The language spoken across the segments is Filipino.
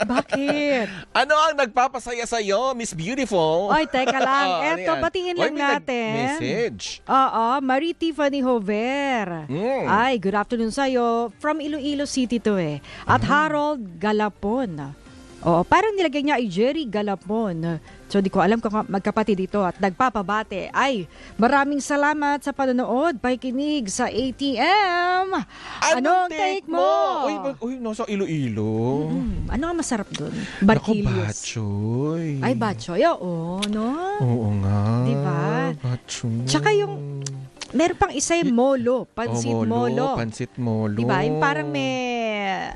Bakit? Ano ang nagpapasaya sa'yo, Miss Beautiful? Oy, teka lang. Ano Eto, yan? batingin Oy, lang may natin. nag-message. Oo, Marie Tiffany Hover. Mm. Ay, good afternoon sa'yo. From Iloilo City to eh. At Harold Galapon. Oo, parang nilagay niya ay Jerry Galapon. So, di ko alam kung magkapatid ito at nagpapabate. Ay, maraming salamat sa panonood, pakikinig sa ATM. Anong take mo? Uy, nasa Iloilo. Ano ang masarap dun? Naku, Barquillos. batchoy. Ay, batchoy. Oo, no? Oo nga. Diba? Batchoy. Tsaka yung, meron pang isa yung molo. Pansit molo. Pansit molo. Diba? Yung parang may,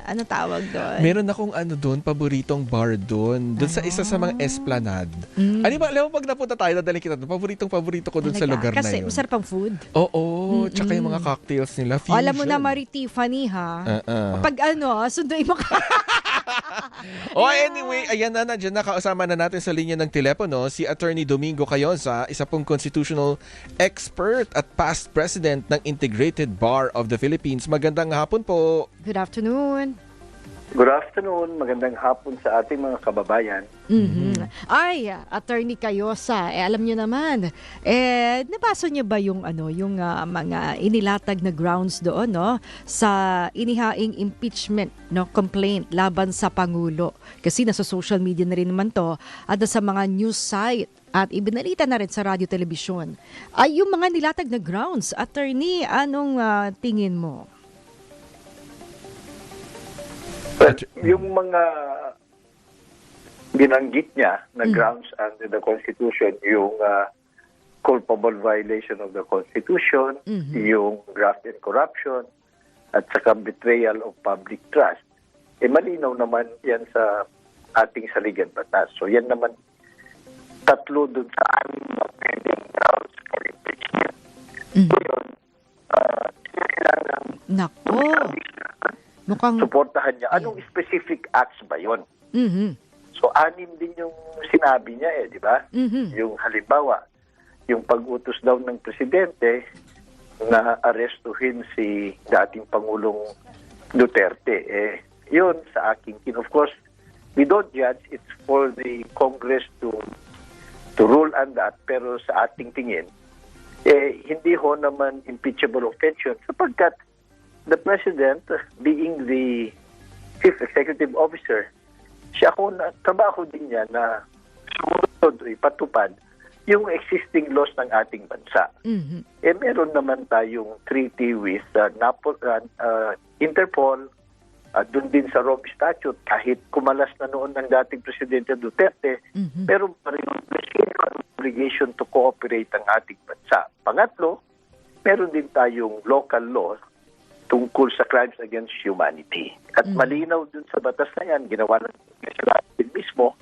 ano tawag doon? Meron akong paboritong bar doon. Doon sa isa sa mga esplanade. Ano ba, alam mo pag napunta tayo, dadalhin kita doon. Paborito ko doon sa lugar na Kasi yun. masarap ang food. Oo, tsaka yung mga cocktails nila. Fusion. Alam mo na, Marie Tiffany, ha? Pag sunduin mo ka. Anyway, ayan na, nandiyan na, kausama na natin sa linya ng telepono si Attorney Domingo Cayonza, isa pong constitutional expert at past president ng Integrated Bar of the Philippines. Magandang hapon po. Good afternoon. Good afternoon, magandang hapon sa ating mga kababayan. Ay, Attorney Cayonza, alam niyo naman, nabasa niyo ba yung mga inilatag na grounds doon, no, sa inihaing impeachment, no, complaint laban sa Pangulo? Kasi nasa social media na rin naman to at sa mga news site at ibinalita na rin sa radio telebisyon. Ay, yung mga nilatag na grounds, Attorney, anong tingin mo? Yung mga binanggit niya na grounds under the Constitution, yung culpable violation of the Constitution, yung graft and corruption, at saka betrayal of public trust, malinaw naman yan sa ating saligan batas. So yan naman, tatlo dun sa anim na pending grounds for impeachment. So yun, kailangan Nako. Mukhang suportahan niya. Anong specific acts ba yon? So, anim din yung sinabi niya di ba? Yung halimbawa, yung pag-utos daw ng presidente na arestuhin si dating Pangulong Duterte. Yun sa aking of course, we don't judge. It's for the Congress to rule on that. Pero sa ating tingin, hindi ho naman impeachable offense yun sapagkat the President, being the Chief Executive Officer, siya ko na trabaho din niya na sumunod o ipatupad yung existing laws ng ating bansa. Meron naman tayong treaty with Interpol, dun din sa Rome Statute, kahit kumalas na noon ng dating Presidente Duterte, pero parin obligation to cooperate ang ating bansa. Pangatlo, meron din tayong local law tungkol sa crimes against humanity. At malinaw dun sa batas na yan, ginawa ng din mismo,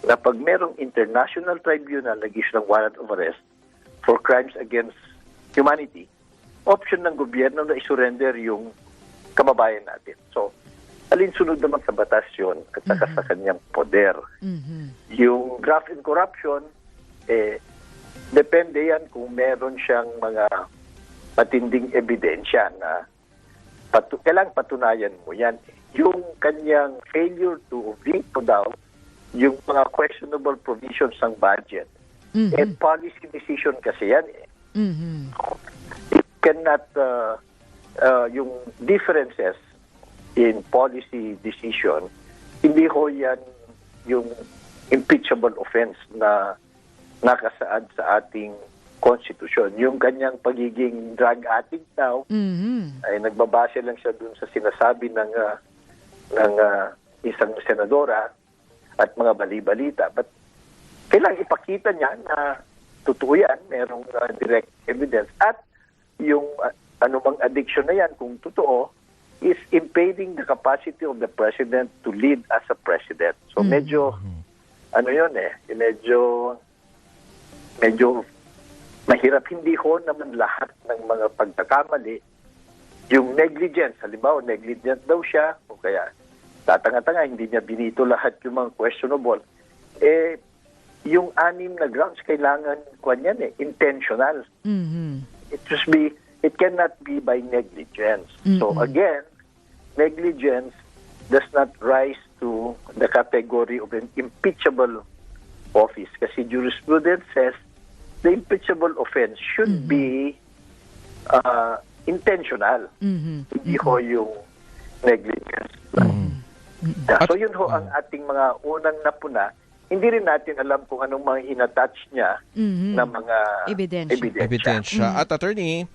na pag merong international tribunal nag-issue ng warrant of arrest for crimes against humanity, option ng gobyerno na isurrender yung kamabayan natin. So, alinsunod naman sa batas yun at saka sa kanyang poder. Yung graft and corruption, depende yan kung meron siyang mga matinding ebidensya na kailangang patunayan mo yan. Yung kanyang failure to veto daw yung mga questionable provisions ng budget. Policy decision kasi yan. It cannot, yung differences in policy decision, hindi ho yan yung impeachable offense na nakasaad sa ating Constitution. Yung kanyang pagiging drug addict daw, ay nagbabase lang siya dun sa sinasabi ng isang senadora at mga bali-balita. But kailangan ipakita niya na totoo yan, merong direct evidence. At yung anumang addiction na yan, kung totoo, is impeding the capacity of the president to lead as a president. So medyo, medyo mahirap. Hindi ho naman lahat ng mga pagkakamali. Yung negligence, halimbawa, negligent daw siya, o kaya tatanga-tanga, hindi niya binito lahat yung mga questionable. Yung anim na grounds, kailangan intentional. It cannot be by negligence. So again, negligence does not rise to the category of an impeachable office. Kasi jurisprudence says the impeachable offense should be intentional. Hindi ho yung negligence. So yun ho ang ating mga unang napuna. Hindi rin natin alam kung anong mga inattach niya na mga Ebidensya. At attorney,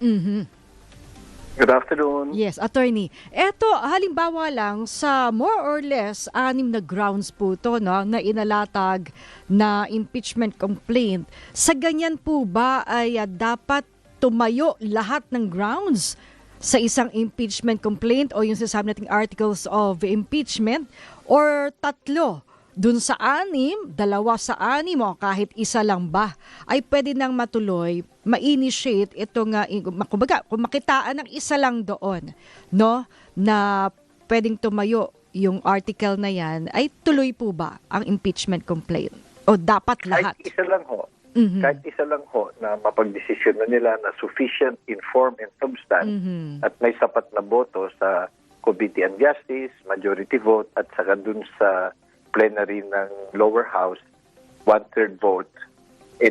Good afternoon. Yes, attorney. Eto, halimbawa lang sa more or less 6 na grounds po to, no, na inalatag na impeachment complaint. Sa ganyan po ba ay dapat tumayo lahat ng grounds sa isang impeachment complaint o yung sasabi nating articles of impeachment, or 3 dun sa 6, 2 sa 6 o kahit isa lang ba ay pwede nang matuloy, ma-initiate itong kumbaga, kung makitaan ng isa lang doon, no, na pwedeng tumayo yung article na yan, ay tuloy po ba ang impeachment complaint o dapat lahat? Kahit isa lang ho. Kahit isa lang ho na mapagdesisyon na nila na sufficient in form and substance at may sapat na boto sa Committee on Justice, majority vote, at saka dun sa plenary ng lower house, 1/3 vote,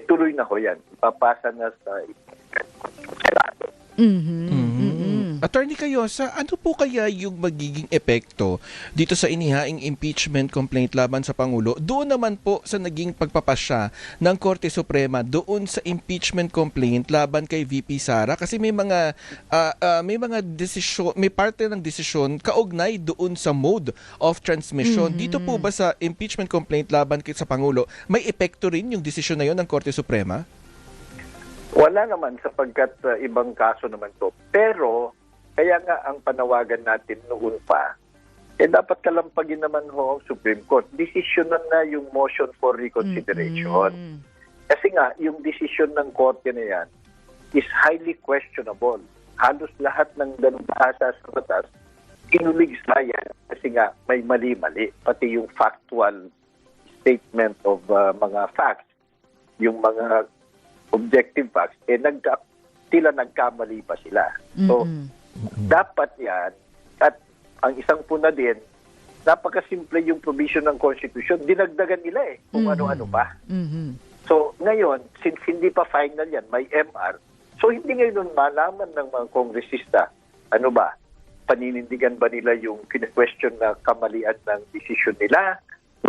tuloy na ho yan. Ipapasa na sa Senado. Attorney Cayosa, ano po kaya yung magiging epekto dito sa inihaing impeachment complaint laban sa Pangulo? Doon naman po sa naging pagpapasya ng Korte Suprema doon sa impeachment complaint laban kay VP Sara, kasi may mga desisyon, may parte ng desisyon kaugnay doon sa mode of transmission. Dito po ba sa impeachment complaint laban kay sa Pangulo, may epekto rin yung desisyon na yon ng Korte Suprema? Wala naman sapagkat ibang kaso naman to. Pero kaya nga ang panawagan natin noon pa, dapat kalampagin naman ho ang Supreme Court. Desisyonan na yung motion for reconsideration. Kasi nga, yung desisyon ng Korte na yan is highly questionable. Halos lahat ng dalubhasa sa batas, inuligsa yan kasi nga may mali-mali. Pati yung factual statement of mga facts, yung mga objective facts, tila nagkamali pa sila. So, dapat yan, at ang isang puna din, napakasimple yung provision ng Constitution, dinagdagan nila kung ano-ano pa. So, ngayon, since hindi pa final yan, may MR, so hindi ngayon malaman ng mga kongresista, ano ba, paninindigan ba nila yung question na kamalian ng decision nila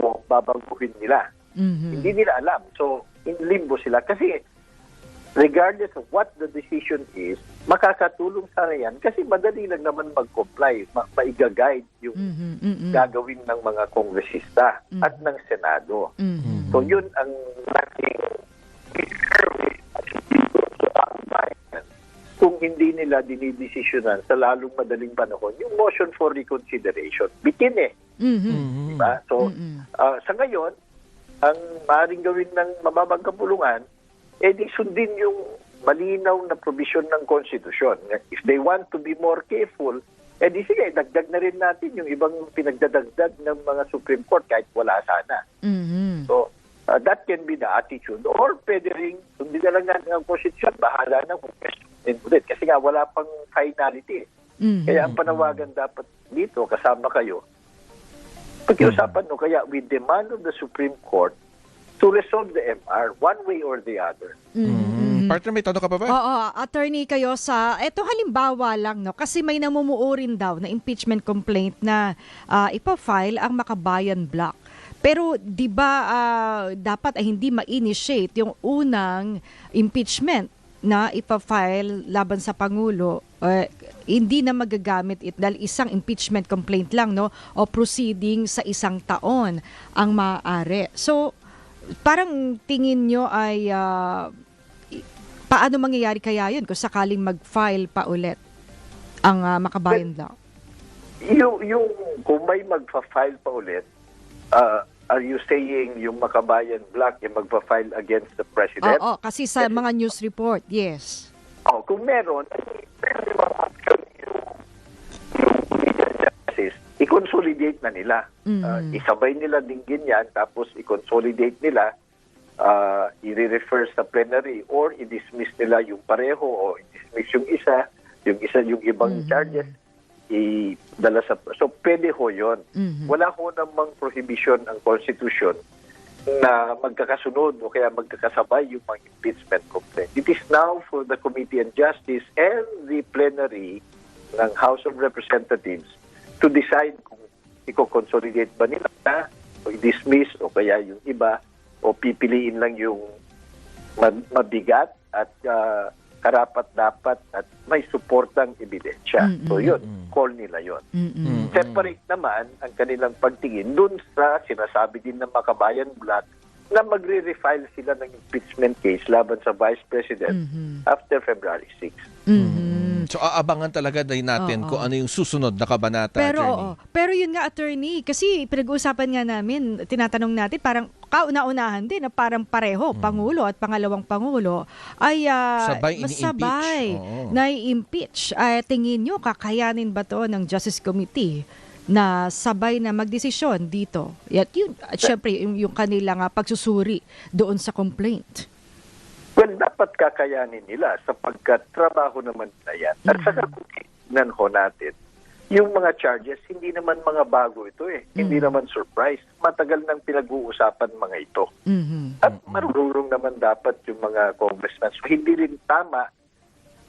o babaguhin nila? Hindi nila alam. So, in limbo sila. Kasi, regardless of what the decision is, makakatulong sana yan kasi madali lang naman mag-comply, maiga-guide yung gagawin ng mga kongresista at ng Senado. So yun ang nating service kung hindi nila dinidesisyonan sa lalong madaling panahon yung motion for reconsideration. Bitin diba? So sa ngayon, ang maaaring gawin ng mababang kapulungan, di sundin yung malinaw na provision ng Constitution. If they want to be more careful, di sige, dagdag na rin natin yung ibang pinagdadagdag ng mga Supreme Court kahit wala sana. So, that can be the attitude. Or pwede rin, sundin na lang natin ang Constitution, bahala na kung question ulit. Kasi nga, wala pang finality. Kaya ang panawagan dapat dito, kasama kayo, pag-iusapan no, kaya we demand of the Supreme Court to resolve the MR one way or the other. Partner, may tanong ka pa ba? Oo, attorney Cayosa, eto halimbawa lang, no, kasi may namumuo rin daw na impeachment complaint na ipa-file ang Makabayan Block. Pero di ba dapat ay hindi ma-initiate yung unang impeachment na ipa-file laban sa Pangulo? Hindi na magagamit dahil isang impeachment complaint lang, no, o proceeding sa 1 taon ang maaari. So, parang tingin nyo ay paano mangyayari kaya yun kung sakaling mag-file pa ulit ang Makabayan Block? Yung kung may magpa-file pa ulit, are you saying yung Makabayan Block yung magpa-file against the President? Oo, kasi sa mga news report, yes. Kung meron, i-consolidate na nila. Isabay nila dinggin yan, tapos i-consolidate nila, i-refer sa plenary, or i-dismiss nila yung pareho, o i-dismiss yung isa yung ibang charges, idala sa... So, pwede ho yun. Wala ho namang prohibition ang Constitution na magkakasunod o kaya magkakasabay yung mga impeachment complaint. It is now for the Committee on Justice and the plenary ng House of Representatives to decide kung i-consolidate ba nila o i-dismiss o kaya yung iba o pipiliin lang yung mabigat at karapat-dapat at may suportang ebidensya. So yun, call nila yun. Separate naman ang kanilang pagtingin dun sa sinasabi din ng Makabayan Black na magre-refile sila ng impeachment case laban sa Vice President after February 6. So aabangan talaga din natin kung ano yung susunod na kabanata, Attorney. Pero yun nga, Attorney, kasi pinag-uusapan nga namin, tinatanong natin, parang kauna-unahan din na parang pareho, Pangulo at pangalawang Pangulo, ay masabay na i-impeach. Tingin nyo, kakayanin ba to ng Justice Committee na sabay na magdesisyon dito? At yun, syempre, yung kanilang pagsusuri doon sa complaint. Well, dapat kakayanin nila sapagkat trabaho naman na yan. At saka kung tignan ho natin, yung mga charges, hindi naman mga bago ito eh. Hindi naman surprise. Matagal nang pinag-uusapan mga ito. At marurong naman dapat yung mga congressmen. So, hindi rin tama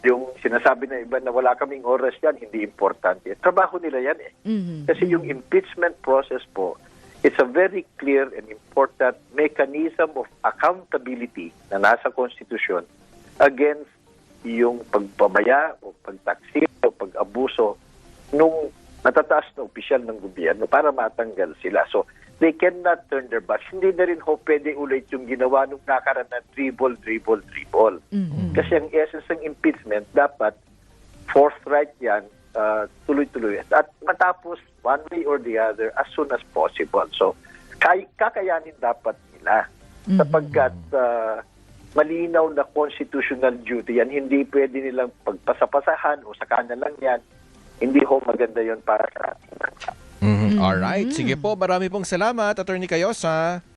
yung sinasabi na iba na wala kaming oras yan, hindi importante. Trabaho nila yan eh. Kasi yung impeachment process po, it's a very clear and important mechanism of accountability na nasa Constitution against yung pagpamaya o pagtaksil o pag-abuso nung natataas na opisyal ng gobyerno para matanggal sila. So, they cannot turn their backs. Hindi na rin ho pwede ulit yung ginawa nung nakaraan na dribble. Kasi ang essence ng impeachment, dapat forthright yan, tuloy-tuloy. At matapos one way or the other as soon as possible. So, kakayanin dapat nila sapagkat malinaw na constitutional duty yan. Hindi pwede nilang pagpasapasahan o saka na lang yan. Hindi ho maganda yon para sa atin. Alright. Sige po, marami pong salamat, Attorney Cayosa.